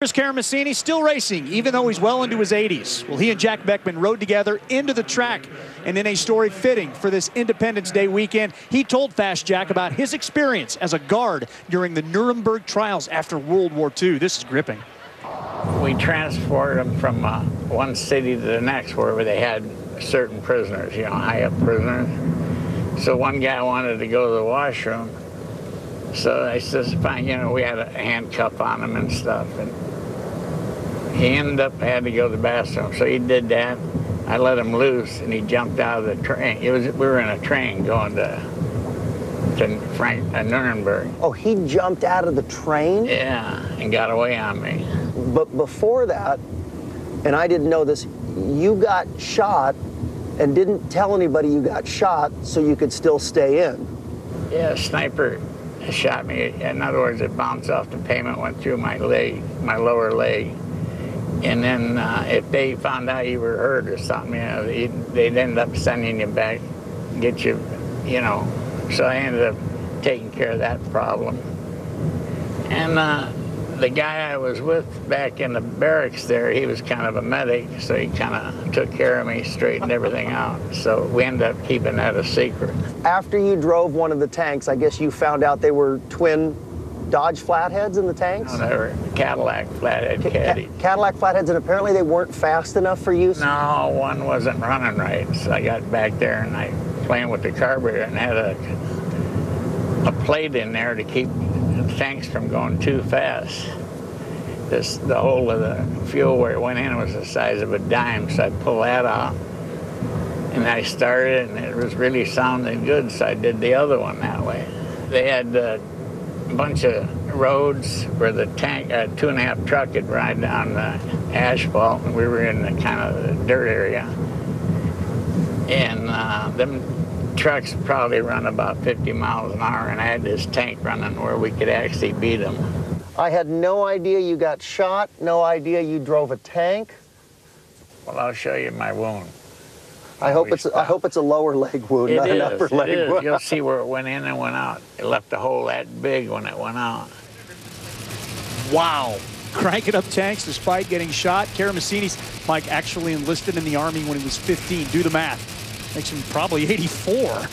Here's Karamesines still racing, even though he's well into his 80s. Well, he and Jach Beckmans rode together into the track, and in a story fitting for this Independence Day weekend, he told Fast Jack about his experience as a guard during the Nuremberg trials after World War II. This is gripping. We transported them from one city to the next where they had certain prisoners, you know, high-up prisoners. So one guy wanted to go to the washroom. So I says, fine, you know, we had a handcuff on him and stuff. And he ended up had to go to the bathroom. So he did that. I let him loose, and he jumped out of the train. We were in a train going to Nuremberg. Oh, he jumped out of the train? Yeah, and got away on me. But before that, and I didn't know this, you got shot and didn't tell anybody you got shot so you could still stay in. Yeah, a sniper shot me. In other words, it bounced off the pavement, went through my leg, my lower leg. And then if they found out you were hurt or something, you know, they'd end up sending you back, get you, you know. So I ended up taking care of that problem. And the guy I was with back in the barracks there, he was kind of a medic, so he kind of took care of me, straightened everything out. So we ended up keeping that a secret. After you drove one of the tanks, I guess you found out they were twin Dodge Flatheads in the tanks? No, they were Cadillac Flathead caddies. Cadillac Flatheads, and apparently they weren't fast enough for you? No, one wasn't running right. So I got back there and I playing with the carburetor and had a plate in there to keep the tanks from going too fast. The hole of the fuel where it went in was the size of a dime, so I pulled that out. And I started, and it was really sounding good, so I did the other one that way. They had a bunch of roads where the tank, a 2.5 truck could ride down the asphalt, and we were in the kind of the dirt area. And them trucks probably run about 50 miles an hour, and I had this tank running where we could actually beat them. I had no idea you got shot, no idea you drove a tank. Well, I'll show you my wound. I hope it's a lower leg wound, not an upper leg wound. You'll see where it went in and went out. It left a hole that big when it went out. Wow. Cranking up tanks despite getting shot. Karamesines, Mike, actually enlisted in the Army when he was 15. Do the math. Makes him probably 84.